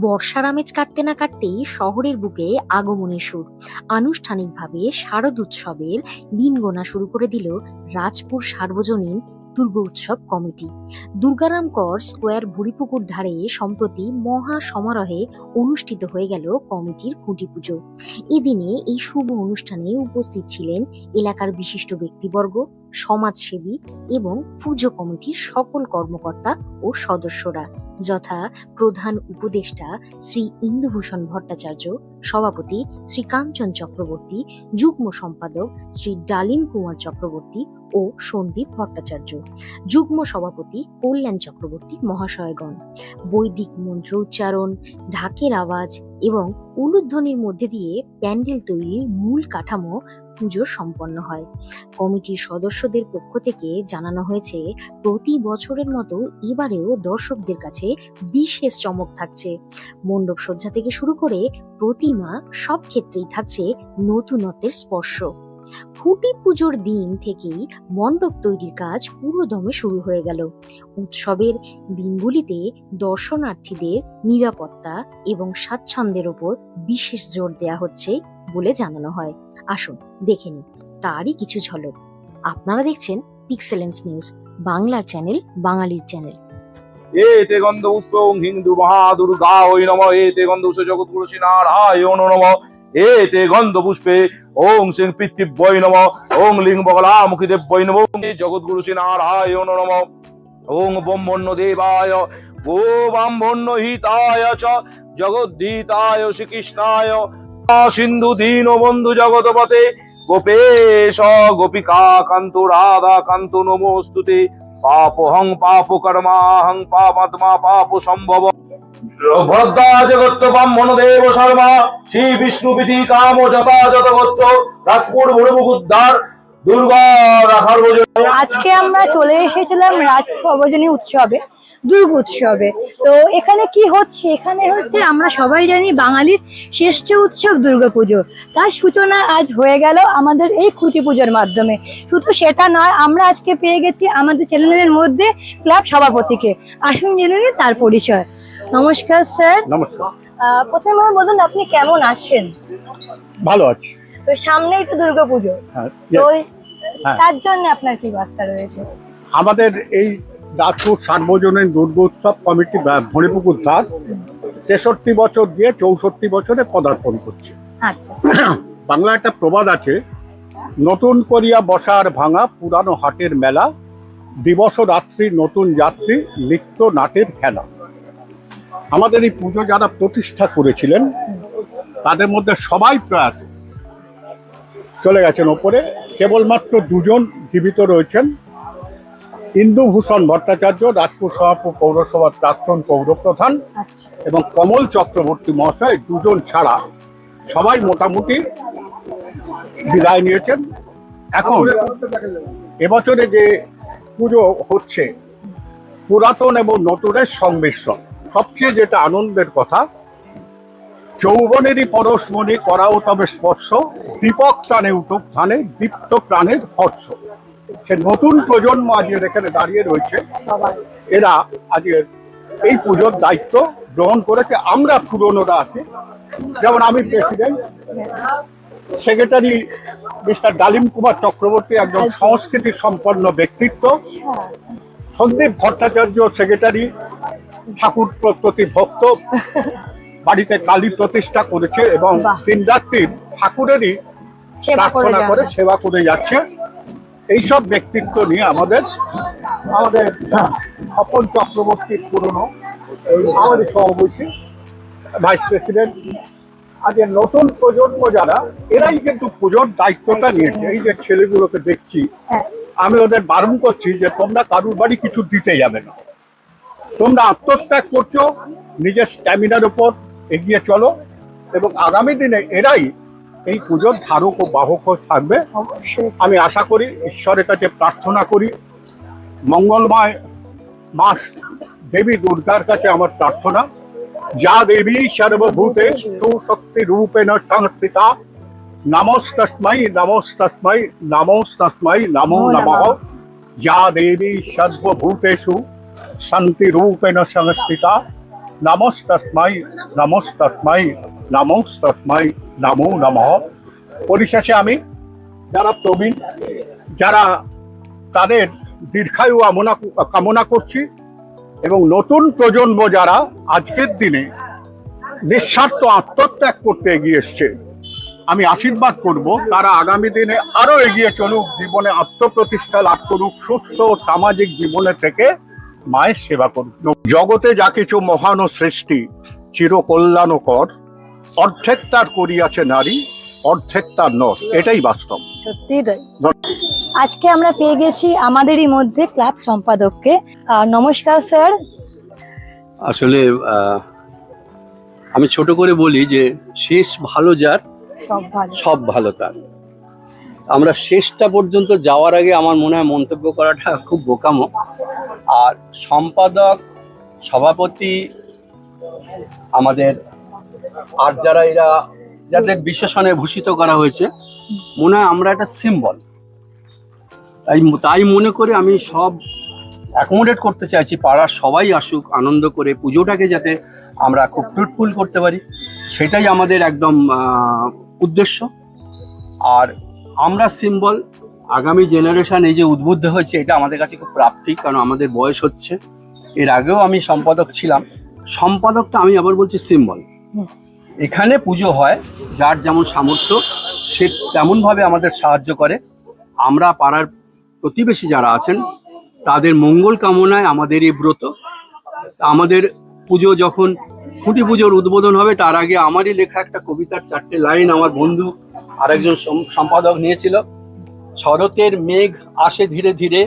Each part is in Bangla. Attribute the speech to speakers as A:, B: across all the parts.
A: বর্ষার আমেজ কাটতে না কাটতেই শহরের বুকে আগমনের সুর। আনুষ্ঠানিকভাবে শারদ উৎসবের দিন গোনা শুরু করে দিল রাজপুর সার্বজনীন দুর্গা উৎসব কমিটি। দুর্গারাম কর স্কোয়ার বুড়িপুকুর ধারে সম্প্রতি মহা সমারোহে অনুষ্ঠিত হয়ে গেল কমিটির খুঁটি পুজো। এদিনে এই শুভ অনুষ্ঠানে উপস্থিত ছিলেন এলাকার বিশিষ্ট ব্যক্তিবর্গ, সমাজসেবী এবং পুজো কমিটির সকল কর্মকর্তা ও সদস্যরা, যথা প্রধান উপদেষ্টা শ্রী ইন্দুভূষণ ভট্টাচার্য, সভাপতি শ্রী কাঞ্চন চক্রবর্তী, যুগ্ম সম্পাদক শ্রী ডালিম কুমার চক্রবর্তী ও সন্দীপ ভট্টাচার্য, যুগ্ম সভাপতি কল্যাণ চক্রবর্তী মহাশয়গণ। বৈদিক মন্ত্র উচ্চারণ, ঢাকের আওয়াজ এবং উলুধ্বনির মধ্যে দিয়ে প্যান্ডেল তৈরির মূল কাঠামো পুজো সম্পন্ন হয়। কমিটির সদস্যদের পক্ষ থেকে জানানো হয়েছে, প্রতি বছরের মতো এবারেও দর্শকদের কাছে বিশেষ চমক থাকছে। মণ্ডপ সজ্জা থেকে শুরু করে প্রতিমা সব ক্ষেত্রেই থাকছে নতুনত্বের স্পর্শ। খুঁটি পুজোর দিন থেকেই মণ্ডপ তৈরির কাজ পুরোদমে শুরু হয়ে গেল। উৎসবের দিনগুলিতে দর্শনার্থীদের নিরাপত্তা এবং স্বাচ্ছন্দ্যের ওপর বিশেষ জোর দেওয়া হচ্ছে বলে জানানো হয়। আসুন দেখে নিই তারই কিছু ঝলক। আপনারা দেখছেন পিক্সেলেন্স নিউজ, বাংলার চ্যানেল, বাঙালির চ্যানেল।
B: এতে গন্ধ পুষ্প হিন্দু মহাদুর্গা ওই নম, এতে গন্ধ পুষ্প জগৎগুরু শ্রী নারায়ণ নম, এতে গন্ধ পুষ্পে ওং সিং পিতৃভ্যৈ নম, ওং লিঙ্গ বগলামুখী দেব্যৈ নম, জগৎগুরু শ্রী নারায়ণ নম, ওং ব্রহ্মণ্য দেবায় গো ব্রাহ্মণ্য হিতায় চ জগদ্ধিতায় শ্রীকৃষ্ণায় সিন্ধু দীন বন্ধু জগৎপতে গোপেশ গোপিকা কান্ত রাধা কান্ত নমোস্তুতে পাপহং পাপ কর্মাহং পাপাত্মা পাপ সম্ভব ভরদ্বা জগত্ত ব্রাহ্মণ দেব শর্মা শ্রী বিষ্ণু বিধি কাম যথাযথ গোত্র রাজপুর বুড়িপুকুর দুর্গা রাখার।
C: আজকে আমরা চলে এসেছিলাম রাজপুর সার্বজনীন উৎসবে, দুর্গা উৎসবে। তো এখানে কি হচ্ছে, এখানে হচ্ছে আমরা সবাই জানি বাঙালির শ্রেষ্ঠ উৎসব দুর্গাপুজো। তার সূচনা আজ হয়ে গেল আমাদের এই খুঁটি পুজোর মাধ্যমে। শুধু সেটা নয়, আমরা আজকে পেয়ে গেছি আমাদের চ্যানেলের মধ্যে ক্লাব সভাপতিকে। আসুন জেনে নিন তার পরিচয়। নমস্কার স্যার।
D: নমস্কার।
C: প্রথমে বলুন আপনি কেমন আছেন?
D: ভালো আছি।
C: তো সামনেই তো দুর্গাপুজো, তো তার জন্য আপনার কি বার্তা রয়েছে?
D: আমাদের এই রাজপুর সার্বজনীন দুর্গা উৎসব কমিটি ভরিপুকুর ধার 63 বছর দিয়ে 64 বছরে পদার্পণ করছে।
C: আচ্ছা।
D: বাংলা একটা প্রবাদ আছে, নতুন করিয়া বসার ভাঙা পুরানো হাটের মেলা, দিবস রাত্রি নতুন যাত্রী নিত্য নাটের খেলা। আমাদের এই পুজো যারা প্রতিষ্ঠা করেছিলেন তাদের মধ্যে সবাই প্রয়াত চলে গেছেন ওপরে, কেবলমাত্র দুজন জীবিত রয়েছেন। ইন্দুভূষণ ভট্টাচার্য, রাজপুর সভাপুর পৌরসভার প্রাক্তন পৌরপ্রধান, এবং কমল চক্রবর্তী মহাশয়, দুজন ছাড়া সবাই মোটামুটি বিদায় নিয়েছেন। এখন এবছরে যে পুজো হচ্ছে পুরাতন এবং নতুনের সংমিশ্রণ। সবচেয়ে যেটা আনন্দের কথা, যৌবনেরই পরশমণি করাও তবে স্পর্শ, দীপক টানে উঠুক ধানে দীপ্ত প্রাণের হর্ষ। সে নতুন প্রজন্ম আজকের এখানে দাঁড়িয়ে রয়েছে, এরা আজকের এই পুজোর দায়িত্ব গ্রহণ করেছে। আমরা পুরনোরা আছি, যেমন আমি প্রেসিডেন্ট, সেক্রেটারি মিস্টার ডালিম কুমার চক্রবর্তী একজন সংস্কৃতি সম্পন্ন ব্যক্তিত্ব, সন্দীপ ভট্টাচার্য সেক্রেটারি, ঠাকুর প্রতি ভক্ত, বাড়িতে কালী প্রতিষ্ঠা করেছে এবং দিন রাত্রির ঠাকুরেরই প্রার্থনা করে সেবা করে যাচ্ছে। এইসব ব্যক্তিত্ব নিয়ে আমাদের স্বপন চক্রবর্তী পুরনো আমাদের সভাপতি, ভাইস প্রেসিডেন্ট। আজকে নতুন প্রজন্ম যারা, এরাই কিন্তু পুজোর দায়িত্বটা নিয়েছে। এই যে ছেলেগুলোকে দেখছি, আমি ওদের বারণ করছি যে তোমরা কারুর বাড়ি কিছু দিতে যাবে না, তোমরা আত্মত্যাগ করছো, নিজের স্ট্যামিনার উপর এগিয়ে চলো, এবং আগামী দিনে এরাই এই পুজোর ধারক ও বাহক থাকবে। আমি আশা করি, ঈশ্বরের কাছে প্রার্থনা করি, মঙ্গলময় মা দেবী দুর্গার কাছে আমার প্রার্থনা, যা দেবী সর্বভূতে সুশক্তি রূপেণ সংস্থিতা, নমস্তস্मै নমস্তস্मै নমস্তস্मै নমো নমঃ, যা দেবী সর্বভূতেষু শান্তি রূপেণ সংস্থিতা, নমস্তস্মাই নমস্তস্মাই নমস্তস্মাই নমো নমঃ। পরিশেষে আমি যারা প্রবীণ, যারা তাদের দীর্ঘায়ু কামনা করছি, এবং নতুন প্রজন্ম যারা আজকের দিনে নিঃস্বার্থ আত্মত্যাগ করতে এগিয়ে এসছে, আমি আশীর্বাদ করব তারা আগামী দিনে আরো এগিয়ে চলুক, জীবনে আত্মপ্রতিষ্ঠা লাভ করুক, সুস্থ সামাজিক জীবনে থেকে মায়ের সেবা করুক। জগতে যা কিছু মহান ও সৃষ্টি চির কল্যাণকর, অর্ধেক তার করিয়াছে নারী, অর্ধেক তার নর, এটাই বাস্তব।
C: সত্যি তাই। আজকে আমরা পেয়ে গেছি আমাদেরই মধ্যে ক্লাব সম্পাদককে। নমস্কার স্যার।
E: আসলে আমি ছোট করে বলি যে শেষ ভালো যার,
C: সব ভালো।
E: সব ভালো তার। আমরা শেষটা পর্যন্ত যাওয়ার আগে আমার মনে হয় মন্তব্য করাটা খুব বোকামো। আর সম্পাদক, সভাপতি, আমাদের আর যারা এরা যাদের বিশেষণে ভূষিত করা হয়েছে, মনে হয় আমরা একটা সিম্বল। তাই মনে করে আমি সব অ্যাকোমোডেট করতে চাইছি, পাড়ার সবাই আসুক, আনন্দ করে পুজোটাকে যাতে আমরা খুব ফ্রুটফুল করতে পারি, সেটাই আমাদের একদম উদ্দেশ্য। আর আমরা সিম্বল, আগামী জেনারেশন এই যে উদ্বুদ্ধ হয়েছে, এটা আমাদের কাছে খুব প্রাপ্তি, কারণ আমাদের বয়স হচ্ছে। এর আগেও আমি সম্পাদক ছিলাম। সম্পাদকটা আমি আবার বলছি সিম্বল। এখানে পুজো হয়, যার যেমন সামর্থ্য সে তেমনভাবে আমাদের সাহায্য করে। আমরা পাড়ার প্রতিবেশী যারা আছেন তাদের মঙ্গল কামনায় আমাদের এই ব্রত। আমাদের পুজো যখন খুঁটি পুজোর উদ্বোধন হবে, তার আগে আমারই লেখা একটা কবিতার 4টে লাইন আমার বন্ধু আরেকজন সম্পাদক নিয়েছিল। শরতের মেঘ আসে ধীরে ধীরে,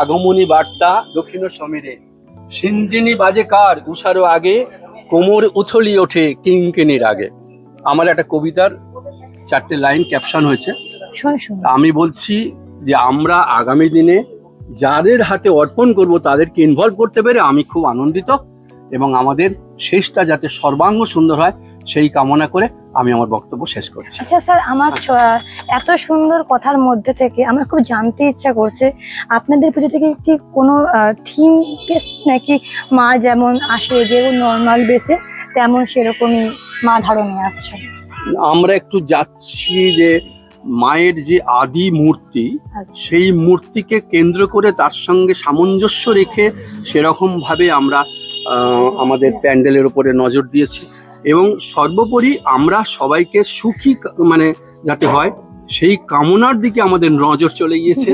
E: আগমনী বার্তা দক্ষিণ সমীরে, সিঞ্জিনি বাজে কার উষারও আগে, কোমর উথলি ওঠে কিঙ্কিনির আগে। আমার একটা কবিতার 4টে লাইন ক্যাপশন হয়েছে। আমি বলছি যে আমরা আগামী দিনে যাদের হাতে অর্পণ করব তাদেরকে ইনভলভ করতে পেরে আমি খুব আনন্দিত, এবং আমাদের শেষটা যাতে সর্বাঙ্গ সুন্দর হয় সেই কামনা করে আমি আমার বক্তব্য শেষ করছি।
C: আচ্ছা স্যার, আমার এত সুন্দর কথার মধ্যে থেকে আমার খুব জানতে ইচ্ছা করছে, আপনাদের পুজো থেকে কি কোনো থিম বেস নাকি মা যেমন আসে যে নর্মাল বেসে তেমন সেরকমই মা ধারণে আসছে?
E: আমরা একটু যাচ্ছি যে মায়ের যে আদি মূর্তি, সেই মূর্তিকে কেন্দ্র করে তার সঙ্গে সামঞ্জস্য রেখে সেরকম ভাবে আমরা আমাদের প্যান্ডেলের উপরে নজর দিয়েছি, এবং সর্বোপরি আমরা সবাইকে সুখী মানে যাতে হয় সেই কামনার দিকে আমাদের নজর চলে গিয়েছে।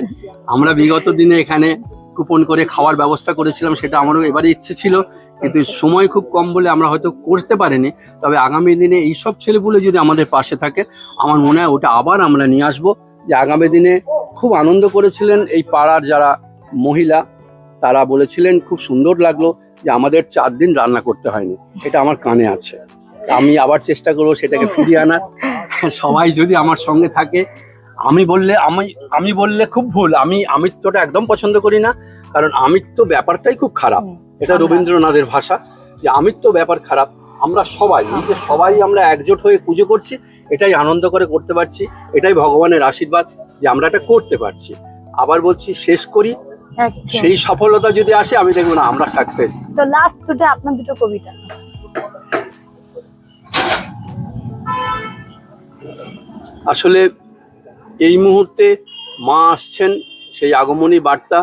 E: আমরা বিগত দিনে এখানে কুপন করে খাওয়ার ব্যবস্থা করেছিলাম, সেটা আমারও এবারে ইচ্ছে ছিল, কিন্তু সময় খুব কম বলে আমরা হয়তো করতে পারিনি। তবে আগামী দিনে এইসব ছেলেপুলে যদি আমাদের পাশে থাকে, আমার মনে হয় ওটা আবার আমরা নিয়ে আসবো। যে আগামী দিনে খুব আনন্দ করেছিলেন এই পাড়ার যারা মহিলা, তারা বলেছিলেন খুব সুন্দর লাগলো যে আমাদের 4 দিন রান্না করতে হয়নি। এটা আমার কানে আছে, আমি আবার চেষ্টা করবো সেটাকে ফিরিয়ে আনার। সবাই যদি আমার সঙ্গে থাকে, আমি বললে খুব ভুল, আমি আমিত্বটা একদম পছন্দ করি না, কারণ আমিত্ব ব্যাপারটাই খুব খারাপ। এটা রবীন্দ্রনাথের ভাষা, যে আমিত্ব ব্যাপার খারাপ। আমরা সবাই এই যে সবাই আমরা একজোট হয়ে পুজো করছি, এটাই আনন্দ করে করতে পারছি, এটাই ভগবানের আশীর্বাদ যে আমরা এটা করতে পারছি। আবার বলছি, শেষ করি, সেই সফলতা যদি আসে আমি দেখবো না আমরা সাকসেস।
C: তো লাস্ট দুটো আপনার দুটো কবিতা।
E: আসলে এই মুহূর্তে মা আসছেন, সেই আগমনী বার্তা।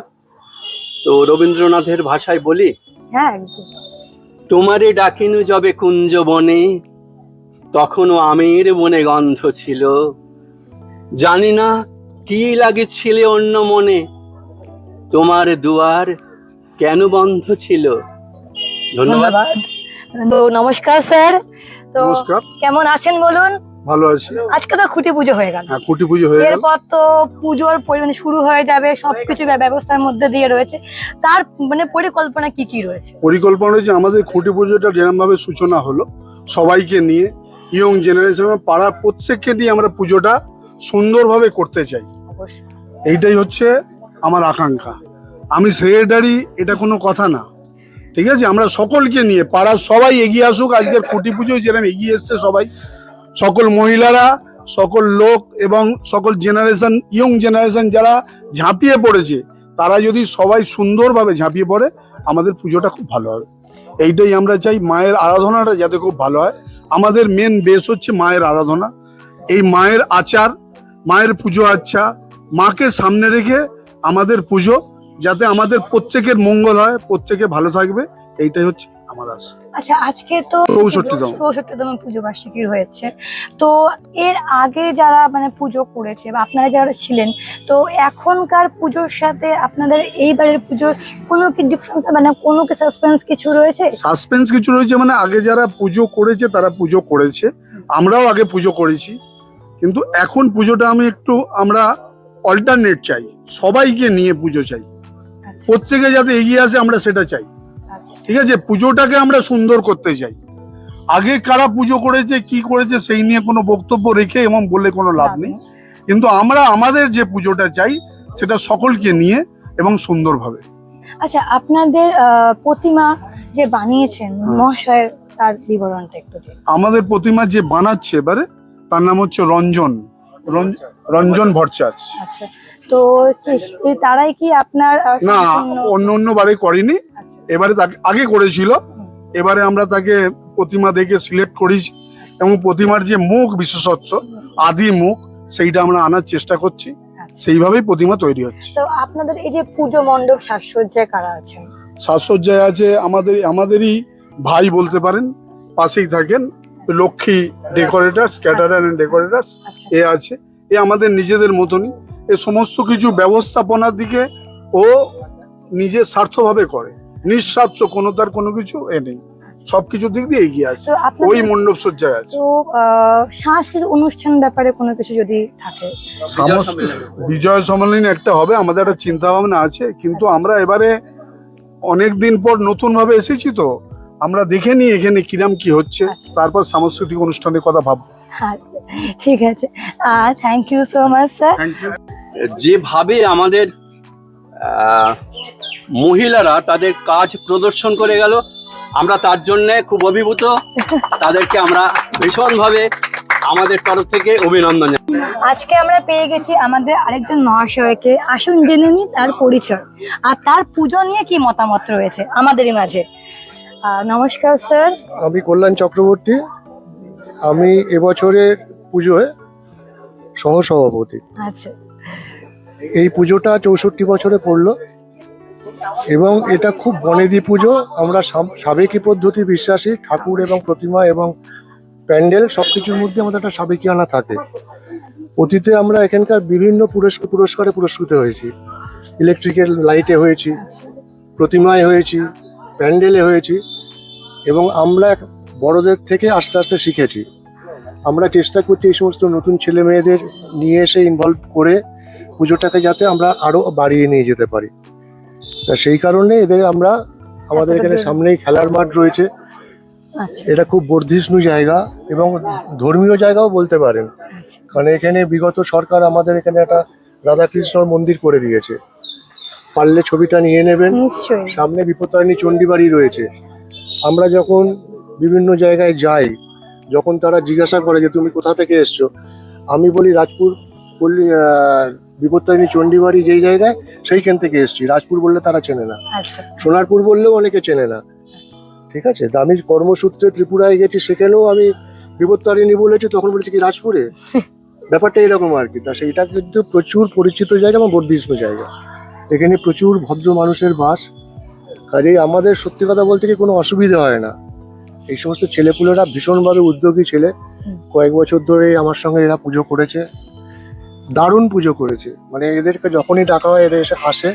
E: তো রবীন্দ্রনাথের ভাষায় বলি,
C: হ্যাঁ একদম।
E: তোমারে ডাকিনু যবে কুঞ্জ বনে, তখনও আমের বনে গন্ধ ছিল, জানি না কি লাগেছিলে অন্য মনে, তোমার দুয়ার কেন বন্ধ ছিল। ধন্যবাদ।
C: তো নমস্কার স্যার। তো
F: নমস্কার।
C: কেমন আছেন বলুন?
F: ভালো আছি।
C: আজকে তো খুঁটি পুজো হয়ে গেল।
F: হ্যাঁ, খুঁটি পুজো হয়ে গেল।
C: এরপর তো পুজোর পরিমাণে শুরু হয়ে যাবে, সবকিছু ব্যবস্থার মধ্যে দিয়ে রয়েছে। তার মানে পরিকল্পনা কি কি রয়েছে?
F: পরিকল্পনা হয়েছে আমাদের খুঁটি পুজোটা যেরকম ভাবে সূচনা হলো, সবাইকে নিয়ে, ইয়ং জেনারেশন, পাড়ার প্রত্যেককে নিয়ে আমরা পুজোটা সুন্দরভাবে করতে চাই। এইটাই হচ্ছে আমার আকাঙ্ক্ষা। আমি সেক্রেটারি, এটা কোনো কথা না, ঠিক আছে? আমরা সকলকে নিয়ে পাড়ার সবাই এগিয়ে আসুক। আজকের খুঁটি পুজো যেরকম এগিয়ে এসছে সবাই, সকল মহিলারা, সকল লোক এবং সকল জেনারেশন, ইয়ং জেনারেশন যারা ঝাঁপিয়ে পড়েছে, তারা যদি সবাই সুন্দরভাবে ঝাঁপিয়ে পড়ে, আমাদের পুজোটা খুব ভালো হবে। এইটাই আমরা চাই, মায়ের আরাধনাটা যাতে খুব ভালো হয়। আমাদের মেন বেস হচ্ছে মায়ের আরাধনা, এই মায়ের আচার, মায়ের পুজো আচ্ছা, মাকে সামনে রেখে আমাদের পুজো, যাতে আমাদের প্রত্যেকের মঙ্গল হয়, প্রত্যেকে ভালো থাকবে, এইটাই হচ্ছে আমার আশা।
C: আচ্ছা, আজকে তো
F: 64তম
C: পুজো বার্ষিকী হয়েছে, তো এর আগে যারা মানে পুজো করেছে বা আপনারা যারা ছিলেন, তো এখনকার পুজোর সাথে আপনাদের এইবারের পুজোর কোনো কি ডিফারেন্স, মানে কোনো কি সাসপেন্স কিছু রয়েছে?
F: সাসপেন্স কিছু রয়েছে, মানে আগে যারা পুজো করেছে তারা পুজো করেছে, আমরাও আগে পুজো করেছি, কিন্তু এখন পুজোটা আমরা অল্টারনেট চাই, সবাইকে নিয়ে পুজো চাই, প্রত্যেকে যাতে এগিয়ে আসে আমরা সেটা চাই। ঠিক আছে, পুজোটাকে আমরা সুন্দর করতে চাই। আগে কারা পুজো করেছে কি করেছে সেই নিয়ে কোনো বক্তব্য রেখে এবং বলে কোনো লাভ নেই, কিন্তু আমরা আমাদের যে পুজোটা চাই সেটা সকলকে নিয়ে এবং সুন্দরভাবে।
C: আচ্ছা, আপনাদের প্রতিমা যে বানিয়েছেন মহাশয়, তার বিবরণটা একটু দিন।
F: আমাদের প্রতিমা যে বানাচ্ছে এবারে তার নাম হচ্ছে রঞ্জন ভট্টাচার্য।
C: আচ্ছা, তো তারাই কি আপনার
F: না, অন্য বারে করেনি, এবারে তাকে আগে করেছিল, এবারে আমরা তাকে প্রতিমা দেখে সিলেক্ট করেছি এবং প্রতিমার যে মুখ বিশেষত্ব, আদি মুখ, সেইটা আমরা আনার চেষ্টা করছি, সেইভাবেই প্রতিমা তৈরি হচ্ছে।
C: তো আপনাদের এই যে পুজো মণ্ডপ সাজসজ্জায় কারা আছেন?
F: সাজসজ্জায় আছে আমাদেরই ভাই বলতে পারেন, পাশেই থাকেন, Lakshmi decorators, caterer and decorators, এ আছে, এ আমাদের নিজেদের মতনই, এ সমস্ত কিছু ব্যবস্থাপনার দিকে ও নিজের স্বার্থভাবে করে, নিঃস্বার্থ, তার কোনো কিছু নেই, সবকিছু দিক দিয়ে এগিয়ে আছে, ওই মণ্ডপ সজ্জায় আছে।
C: তো সাংস্কৃতিক অনুষ্ঠান ব্যাপারে কোনো কিছু যদি থাকে?
F: বিজয় সম্মেলন একটা হবে, আমাদের একটা চিন্তা ভাবনা আছে, কিন্তু আমরা এবারে অনেকদিন পর নতুন ভাবে এসেছি, তো আমরা দেখে নিই এখানে কিরাম কি হচ্ছে, তারপর সাংস্কৃতিক অনুষ্ঠানের কথা ভাববো।
C: ঠিক আছে, thank you so much sir.
E: যেভাবে আমাদের মহিলারা তাদের কাজ প্রদর্শন করে গেল, আমরা তার জন্য খুব অভিভূত, তাদেরকে আমরা ভীষণভাবে আমাদের তরফ থেকে অভিনন্দন জানাই।
C: আজকে আমরা পেয়ে গেছি আমাদের আরেকজন মহাশয়কে, আসুন জেনে নিই তার পরিচয় আর তার পুজো নিয়ে কি মতামত রয়েছে আমাদেরই মাঝে। নমস্কার স্যার।
G: আমি কল্যাণ চক্রবর্তী, আমি এবছরের পুজোয় সহসভাপতি।
C: আচ্ছা,
G: এই পুজোটা 64 বছরে পড়লো এবং এটা খুব বনেদি পুজো। আমরা সাবেকি পদ্ধতি বিশ্বাসী, ঠাকুর এবং প্রতিমা এবং প্যান্ডেল সবকিছুর মধ্যে আমাদের একটা সাবেকিয়ানা থাকে। অতীতে আমরা এখানকার বিভিন্ন পুরস্কারে পুরস্কৃত হয়েছি, ইলেকট্রিক্যাল লাইটে হয়েছি, প্রতিমায় হয়েছি, প্যান্ডেলে হয়েছি, এবং আমরা বড়দের থেকে আস্তে আস্তে শিখেছি। আমরা চেষ্টা করছি এই সমস্ত নতুন ছেলে মেয়েদের নিয়ে এসে ইনভলভ করে পুজোটাকে যাতে আমরা আরো বাড়িয়ে নিয়ে যেতে পারি। তা সেই কারণে আমাদের এখানে সামনেই খেলার মাঠ রয়েছে, এটা খুব বর্ধিষ্ণু জায়গা এবং ধর্মীয় জায়গাও বলতে পারেন, কারণ এখানে বিগত সরকার আমাদের এখানে একটা রাধাকৃষ্ণর মন্দির করে দিয়েছে, পারলে ছবিটা নিয়ে নেবেন। সামনে বিপত্তারিণী চণ্ডীবাড়ি রয়েছে। আমরা যখন বিভিন্ন জায়গায় যাই, যখন তারা জিজ্ঞাসা করে যে তুমি কোথা থেকে এসছো, আমি বলি রাজপুর, বললি বিপত্তারিণী চণ্ডীবাড়ি যেই জায়গায় সেইখান থেকে এসছি। রাজপুর বললে তারা চেনে না, সোনারপুর বললেও অনেকে চেনে না। ঠিক আছে, তা আমি কর্মসূত্রে ত্রিপুরায় গেছি, সেখানেও আমি বিপত্তারিণী বলেছি, তখন বলেছি কি রাজপুরে, ব্যাপারটা এরকম আর কি। তা সেইটা কিন্তু প্রচুর পরিচিত জায়গা এবং বর্ধিষ্ণু জায়গা, এখানে প্রচুর ভদ্র মানুষের বাস, কাজেই আমাদের সত্যি কথা বলতে কি কোনো অসুবিধা হয় না। এই সমস্ত ছেলেপুলেরা ভীষণভাবে উদ্যোগী ছেলে, কয়েক বছর ধরে আমার সঙ্গে এরা পুজো করেছে, দারুণ পুজো করেছে, মানে এদেরকে যখনই ডাকা হয় এরা এসে আসে,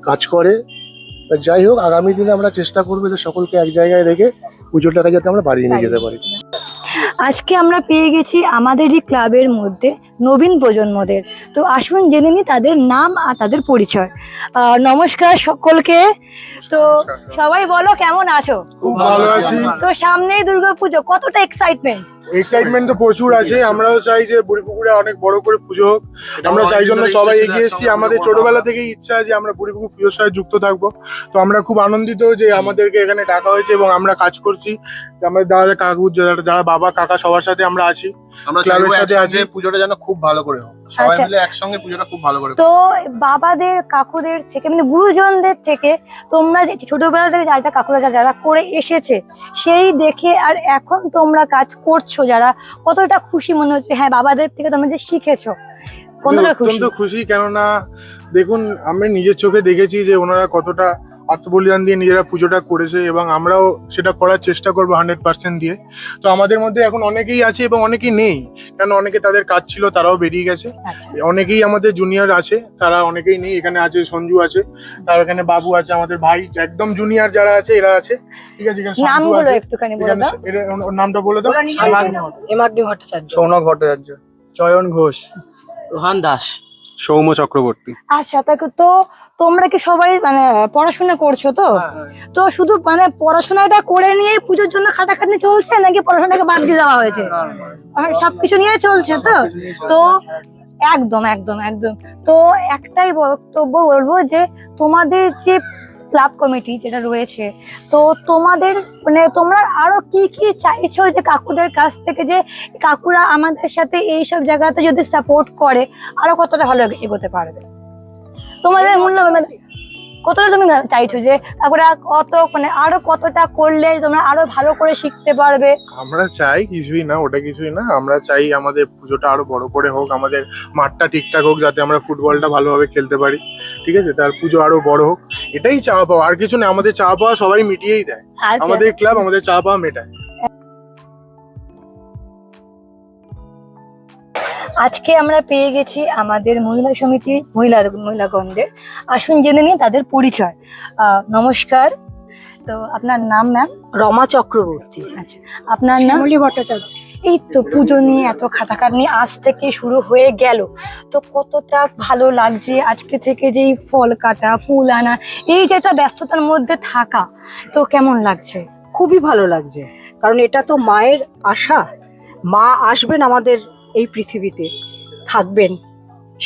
G: কাজ করে। তা যাই হোক, আগামী দিনে আমরা চেষ্টা করবো যে সকলকে এক জায়গায় রেখে পুজোটাকে যাতে আমরা বাড়িয়ে নিয়ে যেতে পারি।
C: আজকে আমরা পেয়ে গেছি আমাদেরই ক্লাবের মধ্যে নবীন প্রজন্মদের, তো আসুন জেনে নিই তাদের নাম আর তাদের পরিচয়। নমস্কার সকলকে। তো সবাই বলো কেমন আছো?
F: খুব ভালো আছি।
C: তো সামনেই দুর্গাপুজো, কতটা
F: এক্সাইটমেন্ট তো প্রচুর আছে। আমরাও চাই যে বুড়িপুকুরে অনেক বড় করে পুজো হোক, আমরা সেই জন্য সবাই এগিয়ে এসেছি। আমাদের ছোটবেলা থেকেই ইচ্ছা যে আমরা বুড়িপুকুর পুজোর সাথে যুক্ত থাকবো, তো আমরা খুব আনন্দিত যে আমাদেরকে এখানে ডাকা হয়েছে এবং আমরা কাজ করছি। আমাদের দাদা কাকু, যারা বাবা কাকা, সবার সাথে আমরা আছি
H: আমরা
F: ক্লাবের
H: চাইবো
F: সাথে
H: একসঙ্গে
F: আছি।
H: পুজোটা যেন খুব ভালো করে হোক, সবাই
C: আচ্ছা।
H: মিলে একসঙ্গে পুজোটা খুব ভালো করে
C: তো বাবাদের কাকুদের থেকে মানে গুরুজনদের থেকে তোমরা যে ছোটবেলা থেকে যারা কাকুরা যারা করে এসেছে সেই দেখে আর এখন তোমরা কাজ করছো যারা, কতটা খুশি মনে হচ্ছে? হ্যাঁ, বাবাদের থেকে তোমরা যে শিখেছো, কতটা খুশি?
I: অত্যন্ত খুশি, কেননা দেখুন আমি নিজের চোখে দেখেছি যে ওনারা কতটা আত্মবলিদান দিয়ে নিজেরা পুজোটা করেছে এবং আমরাও সেটা করার চেষ্টা করবো 100% দিয়ে। তো আমাদের মধ্যে এখন অনেকেই আছে এবং অনেকেই নেই, কারণ অনেকে তাদের কাজ ছিল তারাও বেরিয়ে গেছে।
C: আচ্ছা।
I: অনেকেই আমাদের জুনিয়র আছে, তারা অনেকেই নেই। এখানে আছে সঞ্জু আছে, তার এখানে বাবু আছে, আমাদের ভাই একদম জুনিয়র যারা আছে এরা আছে, ঠিক আছে। এখানে শান্তু
C: নামগুলো
I: আছে,
C: একটুখানি বলে
I: এখানে
C: দাও।
I: ওর নামটা বলে দাও।
C: এমাগ্নি ভট্টাচার্য,
I: সৌনক ভট্টাচার্য, চয়ন ঘোষ,
E: রোহান দাস,
I: সৌম চক্রবর্তী।
C: আচ্ছা, তো তোমরা কি সবাই মানে পড়াশোনা করছো তো? তো শুধু মানে পড়াশোনাটা করে নিয়ে পুজোর জন্য খাটাখাটনি চলছে, নাকি পড়াশোনাকে বাদ দিয়ে দেওয়া হয়েছে? আর সবকিছু নিয়ে চলছে তো? তো একদম একদম একদম। তো একটাই বক্তব্য বলবো যে তোমাদের যে ক্লাব কমিটি যেটা রয়েছে, তো তোমাদের মানে তোমরা আরো কি কি চাইছো যে কাকুদের কাছ থেকে, যে কাকুরা আমাদের সাথে এইসব জায়গাতে যদি সাপোর্ট করে আরো কতটা ভালো এগোতে পারবে? তোমাদের মূল্য মানে কতটা তুমি চাইছো যে কাকুরা কত মানে আরো কতটা করলে তোমরা আরো ভালো করে শিখতে পারবে?
I: আমরা চাই কিছুই না, ওটা কিছুই না, আমরা চাই আমাদের পুজোটা আরো বড় করে হোক, আমাদের মাঠটা ঠিকঠাক হোক, যাতে আমরা ফুটবলটা ভালোভাবে খেলতে পারি, ঠিক আছে। তার পুজো আরো বড় হোক, এটাই চাওয়া পাওয়া, আর কিছু না। আমাদের চাওয়া পাওয়া সবাই মিটিয়েই দেয়,
C: আচ্ছা।
I: আমাদের ক্লাব আমাদের চাওয়া পাওয়া মেটায়।
C: আজকে আমরা পেয়ে গেছি আমাদের মহিলা সমিতি মহিলাগণদের। আসুন জেনে নিই তাদের পরিচয়। নমস্কার, তো আপনার নাম ম্যাম?
J: রমা চক্রবর্তী।
C: আচ্ছা, আপনার নাম?
J: শ্যামলী ভট্টাচার্য।
C: এই তো পুজো নিয়ে এত খাটাখাটনি আজ থেকে শুরু হয়ে গেল, তো কতটা ভালো লাগছে আজকে থেকে যে এই ফল কাটা, ফুল আনা, এই যে একটা ব্যস্ততার মধ্যে থাকা, তো কেমন লাগছে?
J: খুবই ভালো লাগছে, কারণ এটা তো মায়ের আশা। মা আসবেন আমাদের এই পৃথিবীতে, থাকবেন,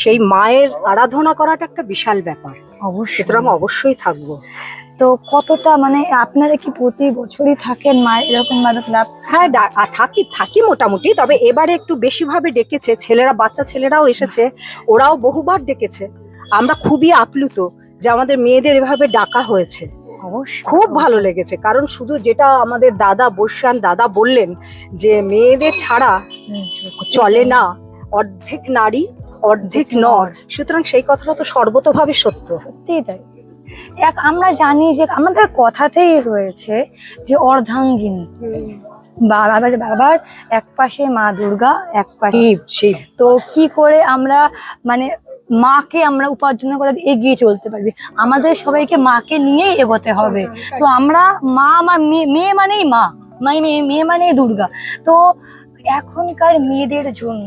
J: সেই মায়ের আরাধনা করাটা একটা বিশাল ব্যাপার।
C: অবশ্যই,
J: সুতরাং অবশ্যই থাকবো।
C: তো কতটা মানে আপনারা কি প্রতি বছরই থাকেন মায়ের এরকম ভাবে ক্লাব?
J: হ্যাঁ, থাকি মোটামুটি, তবে এবারে একটু বেশিভাবে ডেকেছে ছেলেরা, বাচ্চা ছেলেরাও এসেছে, ওরাও বহুবার ডেকেছে। আমরা খুবই আপ্লুত যে আমাদের মেয়েদের এভাবে ডাকা হয়েছে। খুব ভালো লেগেছে, কারণ শুধু যেটা আমাদের দাদা বর্ষান দাদা বললেন যে মেয়েদের ছাড়া চলে না, অর্ধেক নারী অর্ধেক নর, সুতরাং সেই কথাটা তো সর্বতোভাবে সত্য।
C: সত্যিই তাই। আমরা জানি যে আমাদের কথাতেই রয়েছে যে অর্ধাঙ্গিনী, বাবার এক পাশে মা দুর্গা, এক পাশে শিব। তো কি করে আমরা মানে মাকে আমরা উপার্জন করে এগিয়ে চলতে পারবি? আমাদের সবাইকে মাকে নিয়েই এগোতে হবে। তো আমরা মা, আমার মেয়ে মানেই মা, মেয়ে মানেই দুর্গা। তো এখনকার মেয়েদের জন্য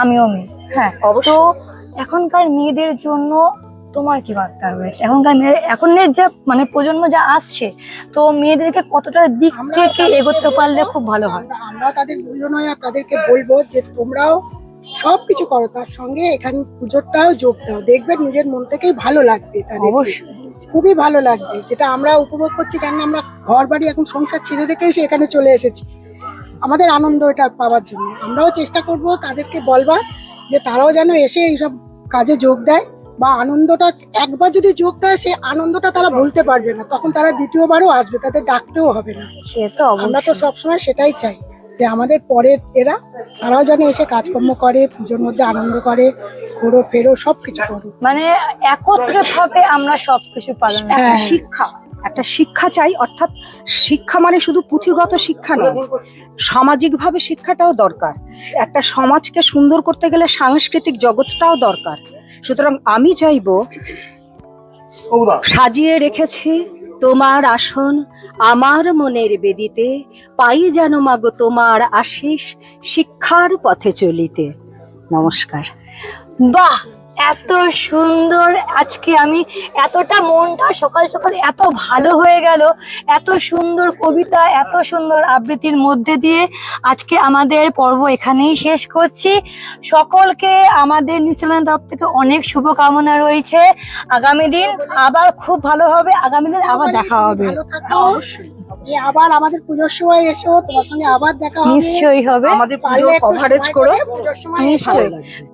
C: আমিও মেয়ে, হ্যাঁ, তো এখনকার মেয়েদের জন্য তোমার কি বার্তা রয়েছে? এখনকার এখনের যা মানে প্রজন্ম যা আসছে, তো মেয়েদেরকে কতটা দিক থেকে এগোতে পারলে খুব ভালো হয়?
K: আমরা তাদের গুরুজন হয়ে তাদেরকে বলবো যে তোমরাও সবকিছু করো, তার সঙ্গে এখানে পুজোটাও যোগ দাও, দেখবে নিজের মন থেকেই ভালো লাগবে, তাদের খুবই ভালো লাগবে। যেটা আমরা উপভোগ করছি, কেন আমরা ঘর বাড়ি এখন সংসার ছেড়ে রেখে এসে এখানে চলে এসেছি আমাদের আনন্দ এটা পাওয়ার জন্য। আমরাও চেষ্টা করব তাদেরকে বলবার যে তারাও যেন এসে এইসব কাজে যোগ দেয়, বা আনন্দটা একবার যদি যোগ দেয় সে আনন্দটা তারা ভুলতে পারবে না, তখন তারা দ্বিতীয়বারও আসবে, তাদের ডাকতেও হবে না। আমরা তো সবসময় সেটাই চাই যে আমাদের পরের এরা তারাও যেন এসে কাজকর্ম করে, পুজোর মধ্যে আনন্দ করে, ঘোরো ফেরো সবকিছু করো,
C: মানে একত্রে ভাবে আমরা সবকিছু পালন।
J: একটা শিক্ষা চাই, অর্থাৎ শিক্ষা মানে শুধু পুঁথিগত শিক্ষা নয়, সামাজিকভাবে শিক্ষাটাও দরকার। একটা সমাজকে সুন্দর করতে গেলে সাংস্কৃতিক জগৎটাও দরকার। সুতরাং আমি চাইবো, সাজিয়ে রেখেছি তোমার আসন আমার মনের বেদিতে, পাই যেন মাগো তোমার আশিস শিক্ষার পথে চলিতে। নমস্কার।
C: বাহ, এত সুন্দর আজকে আমি এতটা মনটা সকাল সকাল এত ভালো হয়ে গেল, এত সুন্দর কবিতা, এত সুন্দর আবৃত্তির মধ্যে দিয়ে আজকে আমাদের পর্ব এখানেই শেষ করছি। সকলকে আমাদের নিউজ চ্যানেলের তরফ থেকে অনেক শুভকামনা রয়েছে। আগামী দিন আবার খুব ভালো হবে, আগামী দিন আবার দেখা হবে।
K: ভালো থাকো। আবার আমাদের পুজোর সময় এসো, তোমার সঙ্গে আবার দেখা হবে।
C: নিশ্চয়ই হবে,
J: আমাদের
K: পারলে
J: পুজোর
K: একটু
J: কভারেজ
K: সময়
J: করো।
K: করে পুজোর সময় এসো।
C: নিশ্চয়ই।